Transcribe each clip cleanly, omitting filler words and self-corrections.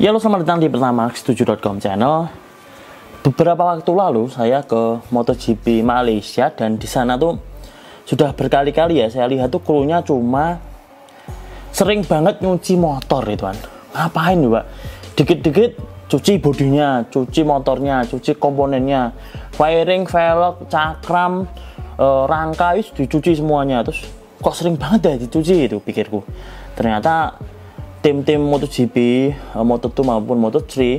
Ya, halo, selamat datang di Pertamax7.com channel. Beberapa waktu lalu saya ke MotoGP Malaysia dan di sana tuh sudah berkali-kali ya saya lihat tuh krunya cuma sering banget nyuci motor itu kan. Ngapain Pak? Dikit-dikit cuci bodinya, cuci motornya, cuci komponennya, fairing, velg, cakram, rangka itu dicuci semuanya. Terus kok sering banget ya dicuci itu, pikirku. Ternyata tim-tim MotoGP, Moto2 maupun Moto3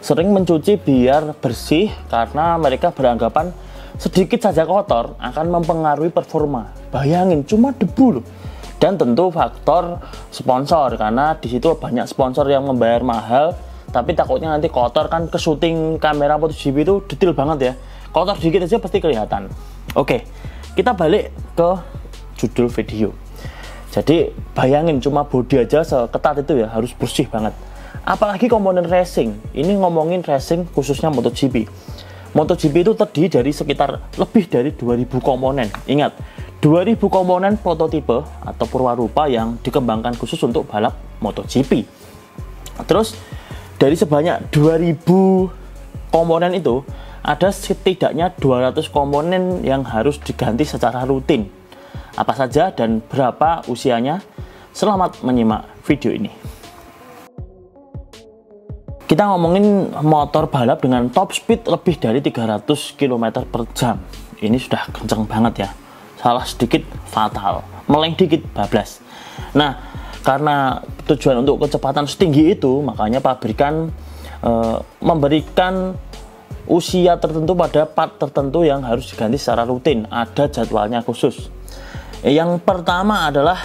sering mencuci biar bersih karena mereka beranggapan sedikit saja kotor akan mempengaruhi performa. Bayangin, cuma debu loh. Dan tentu faktor sponsor, karena di situ banyak sponsor yang membayar mahal, tapi takutnya nanti kotor kan. Ke syuting kamera MotoGP itu detail banget ya, kotor dikit aja pasti kelihatan. Oke, kita balik ke judul video. Jadi bayangin cuma bodi aja seketat itu ya, harus bersih banget. Apalagi komponen racing. Ini ngomongin racing khususnya MotoGP. MotoGP itu terdiri dari sekitar lebih dari 2000 komponen. Ingat, 2000 komponen prototipe atau purwarupa yang dikembangkan khusus untuk balap MotoGP. Terus dari sebanyak 2000 komponen itu ada setidaknya 200 komponen yang harus diganti secara rutin. Apa saja dan berapa usianya? Selamat menyimak video ini. Kita ngomongin motor balap dengan top speed lebih dari 300 km per jam. Ini sudah kenceng banget ya. Salah sedikit fatal, meleng dikit bablas. Nah, karena tujuan untuk kecepatan setinggi itu, makanya pabrikan memberikan usia tertentu pada part tertentu yang harus diganti secara rutin. Ada jadwalnya khusus. Yang pertama adalah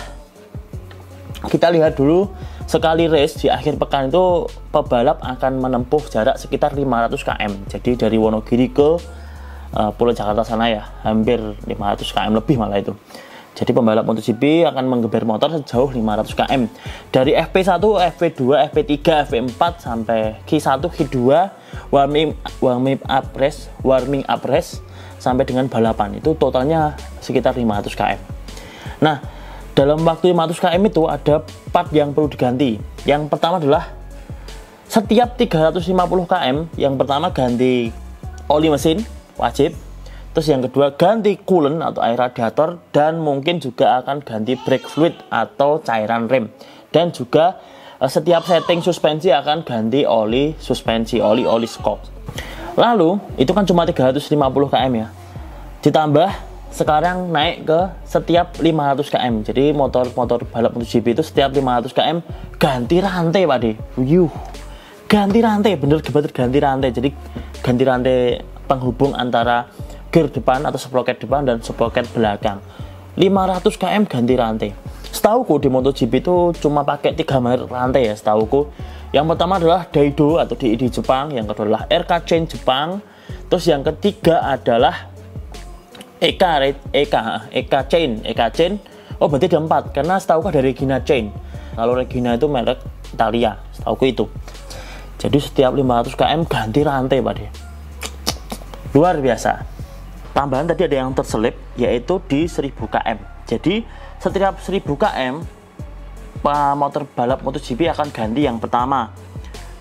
kita lihat dulu, sekali race di akhir pekan itu pebalap akan menempuh jarak sekitar 500 km. Jadi dari Wonogiri ke Pulau Jakarta sana ya, hampir 500 km lebih malah itu. Jadi pembalap MotoGP akan menggeber motor sejauh 500 km. Dari FP1, FP2, FP3, FP4 sampai Q1, Q2, warming up race sampai dengan balapan. Itu totalnya sekitar 500 km. Nah, dalam waktu 500 km itu ada part yang perlu diganti. Yang pertama adalah setiap 350 km, yang pertama ganti oli mesin, wajib. Terus yang kedua ganti coolant atau air radiator, dan mungkin juga akan ganti brake fluid atau cairan rem. Dan juga setiap setting suspensi akan ganti oli suspensi, oli skop. Lalu, itu kan cuma 350 km ya. Ditambah sekarang naik ke setiap 500 km. Jadi motor balap MotoGP itu setiap 500 km ganti rantai, Pak De. Ganti rantai, bener ganti rantai. Jadi ganti rantai penghubung antara gear depan atau sprocket depan dan sprocket belakang. 500 km ganti rantai. Setauku di MotoGP itu cuma pakai 3 merek rantai ya, setauku. Yang pertama adalah Daido atau DID Jepang, yang kedua adalah RK Chain Jepang, terus yang ketiga adalah EK Chain. Oh, berarti ada 4, karena setahu ada Regina Chain. Kalau Regina itu merek Italia, setahu itu. Jadi setiap 500 km ganti rantai, Pak De. Luar biasa. Tambahan tadi ada yang terselip, yaitu di 1000 km. Jadi setiap 1000 km motor balap MotoGP akan ganti yang pertama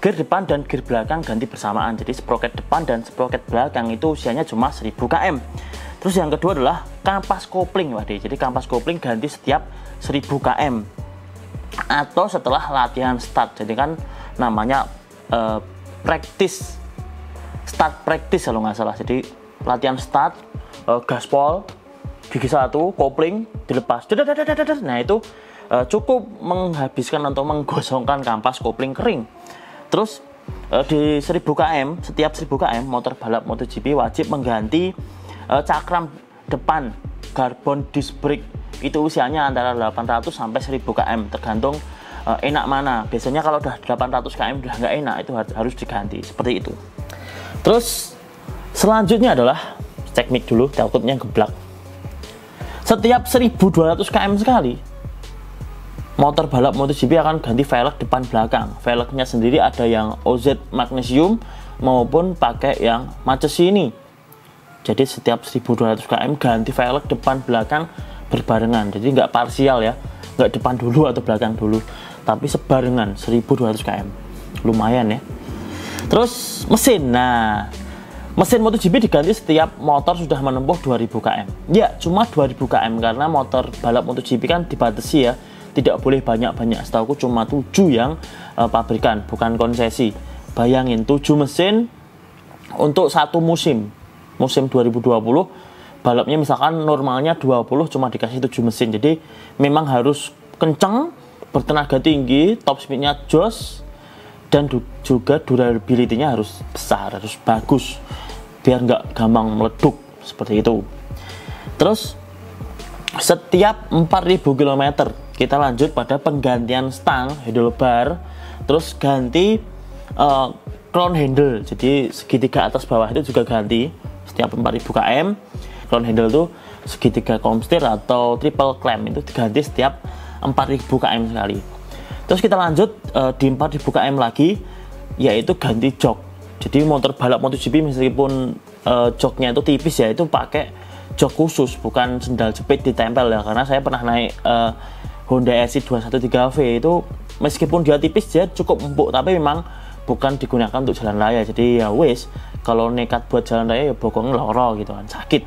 gear depan dan gear belakang ganti bersamaan. Jadi sprocket depan dan sprocket belakang itu usianya cuma 1000 km. Terus yang kedua adalah kampas kopling, Pak De. Jadi kampas kopling ganti setiap 1000 km atau setelah latihan start. Jadi kan namanya start practice kalau nggak salah. Jadi latihan start, gaspol, gigi 1, kopling dilepas. Nah itu cukup menghabiskan atau menggosongkan kampas kopling kering. Terus di 1000 km, setiap 1000 km motor balap MotoGP wajib mengganti cakram depan carbon disc brake. Itu usianya antara 800 sampai 1000 km, tergantung enak mana. Biasanya kalau udah 800 km udah nggak enak, itu harus diganti seperti itu. Terus selanjutnya adalah cek mic dulu, takutnya geblak. Setiap 1200 km sekali motor balap MotoGP akan ganti velg depan belakang. Velgnya sendiri ada yang OZ magnesium maupun pakai yang Marchesini. Jadi setiap 1200 km ganti velg depan belakang berbarengan. Jadi nggak parsial ya, nggak depan dulu atau belakang dulu, tapi sebarengan 1200 km. lumayan ya. Terus mesin, nah mesin MotoGP diganti setiap motor sudah menempuh 2000 km. Ya, cuma 2000 km karena motor balap MotoGP kan dibatasi ya, tidak boleh banyak-banyak. Setahuku cuma 7 yang pabrikan, bukan konsesi. Bayangin 7 mesin untuk satu musim 2020, balapnya misalkan normalnya 20, cuma dikasih 7 mesin. Jadi memang harus kenceng, bertenaga tinggi, top speednya jos, dan juga durability-nya harus besar, harus bagus biar nggak gampang meleduk seperti itu. Terus setiap 4000 km kita lanjut pada penggantian stang handlebar, terus ganti crown handle, jadi segitiga atas bawah itu juga ganti setiap 4000 km. Crown handle itu segitiga komstir atau triple clamp itu diganti setiap 4000 km sekali. Terus kita lanjut di 4000 km lagi, yaitu ganti jok. Jadi motor balap MotoGP meskipun joknya itu tipis ya, itu pakai jok khusus, bukan sendal jepit ditempel ya. Karena saya pernah naik Honda SC 213V itu, meskipun dia tipis dia cukup empuk, tapi memang bukan digunakan untuk jalan raya. Jadi ya wes, kalau nekat buat jalan raya ya bokong loro gitu kan, sakit.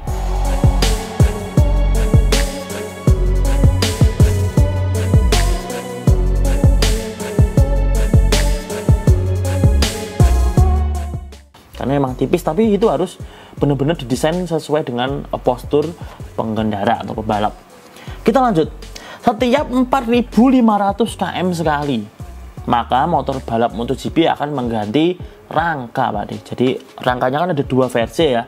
Karena memang tipis, tapi itu harus benar-benar didesain sesuai dengan postur pengendara atau pebalap. Kita lanjut. Setiap 4500 km sekali, maka motor balap MotoGP akan mengganti rangka, Pak. Jadi rangkanya kan ada dua versi ya.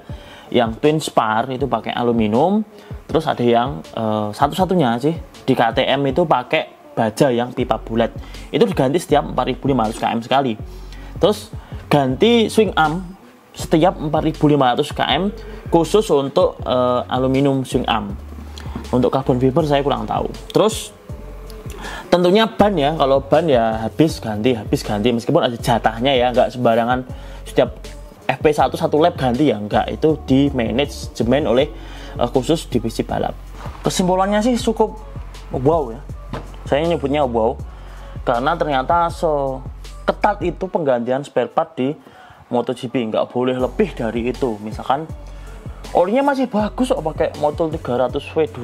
Yang twin spar itu pakai aluminium, terus ada yang satu-satunya sih di KTM itu pakai baja yang pipa bulat. Itu diganti setiap 4500 km sekali. Terus ganti swing arm setiap 4500 km khusus untuk aluminium swing arm. Untuk carbon fiber saya kurang tahu. Terus tentunya ban ya, kalau ban ya habis ganti meskipun ada jatahnya ya, nggak sembarangan setiap FP1 satu lap ganti ya, nggak, itu di manajemen oleh khusus divisi balap. Kesimpulannya sih cukup wow ya, saya nyebutnya wow karena ternyata ketat itu penggantian spare part di MotoGP, nggak boleh lebih dari itu. Misalkan olinya masih bagus kok pakai motor 300 V2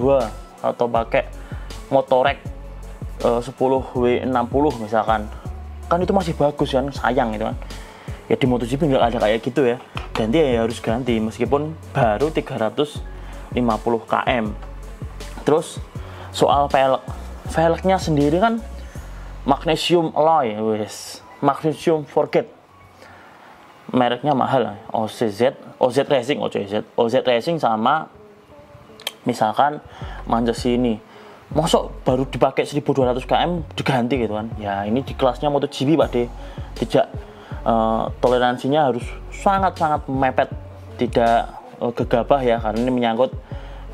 atau pakai Motorrad 10 W60 misalkan, kan itu masih bagus kan, sayang gitu kan ya. Di MotoGP nggak ada kayak gitu ya, ganti ya harus ganti meskipun baru 350 km. Terus soal velgnya sendiri kan magnesium alloy, magnesium forget, mereknya mahal, OZ Racing sama misalkan Manjesi ini, mosok baru dipakai 1200 km diganti gitu kan ya. Ini di kelasnya MotoGP Pak D, tidak toleransinya harus sangat-sangat mepet, tidak gegabah ya, karena ini menyangkut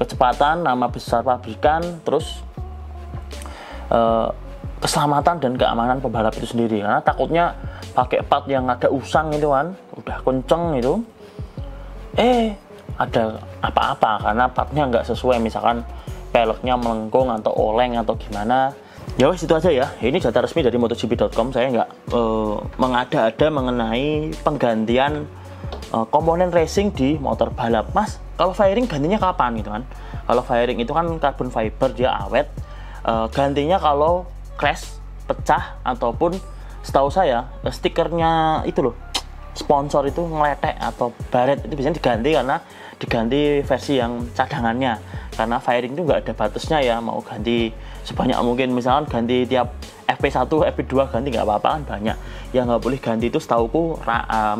kecepatan, nama besar pabrikan, terus keselamatan dan keamanan pembalap itu sendiri. Karena takutnya pakai part yang ada usang itu kan, udah kenceng itu, ada apa-apa karena partnya nggak sesuai, misalkan peleknya melengkung atau oleng atau gimana. Ya wes, itu aja ya. Ini data resmi dari MotoGP.com. Saya nggak mengada-ada mengenai penggantian komponen racing di motor balap. Mas, kalau fairing gantinya kapan gitu kan? Kalau fairing itu kan carbon fiber, dia awet. Gantinya kalau crash, pecah, ataupun setahu saya stikernya itu loh, sponsor itu ngeletek atau baret, itu biasanya diganti versi yang cadangannya. Karena fairing itu nggak ada batasnya ya, mau ganti sebanyak mungkin. Misalkan ganti tiap FP1, FP2 ganti nggak apa-apa kan, banyak. Yang nggak boleh ganti itu setauku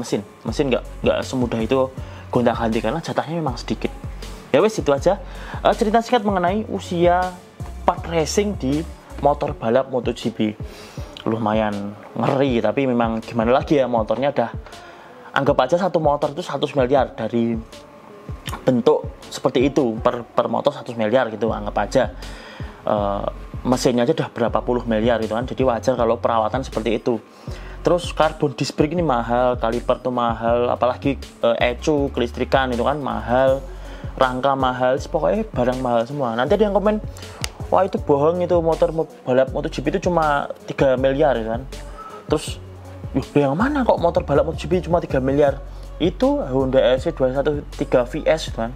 mesin nggak semudah itu gonta ganti karena jatahnya memang sedikit. Ya wes, itu aja cerita singkat mengenai usia part racing di motor balap MotoGP. Lumayan ngeri, tapi memang gimana lagi ya, motornya udah, anggap aja satu motor itu 100 miliar, dari bentuk seperti itu per motor 100 miliar gitu, anggap aja. Mesinnya aja udah berapa puluh miliar gitu kan, jadi wajar kalau perawatan seperti itu. Terus karbon disc brake ini mahal, kaliper tuh mahal, apalagi ECU, kelistrikan itu kan mahal, rangka mahal, pokoknya barang mahal semua. Nanti ada yang komen, wah itu bohong, itu motor balap MotoGP itu cuma 3 miliar kan. Terus yang mana kok motor balap MotoGP cuma 3 miliar? Itu Honda RC 213 VS kan.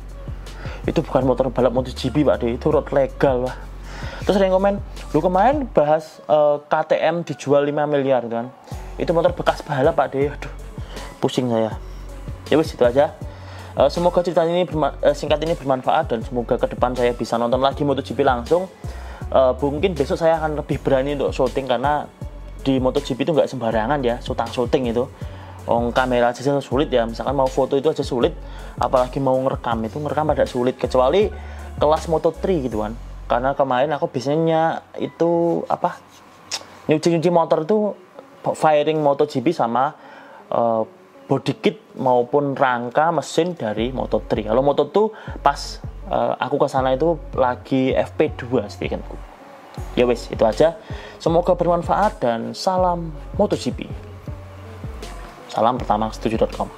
Itu bukan motor balap MotoGP Pak De, itu road legal lah. Terus ada yang komen, lu kemarin bahas KTM dijual 5 miliar kan. Itu motor bekas balap Pak De. Aduh, pusing saya. Ya wis itu aja. Semoga cerita ini singkat ini bermanfaat dan semoga ke depan saya bisa nonton lagi MotoGP langsung. Mungkin besok saya akan lebih berani untuk syuting karena di MotoGP itu nggak sembarangan ya, syuting itu. Kamera aja sulit ya, misalkan mau foto itu aja sulit, apalagi mau ngerekam pada sulit, kecuali kelas Moto3 gitu kan. Karena kemarin aku biasanya itu nyuci motor itu firing MotoGP sama body kit maupun rangka mesin dari Moto3. Kalau Moto2 pas aku ke sana itu lagi FP2 sedikitku. Ya wes, itu aja. Semoga bermanfaat dan salam MotoGP. Salam pertama setuju.com.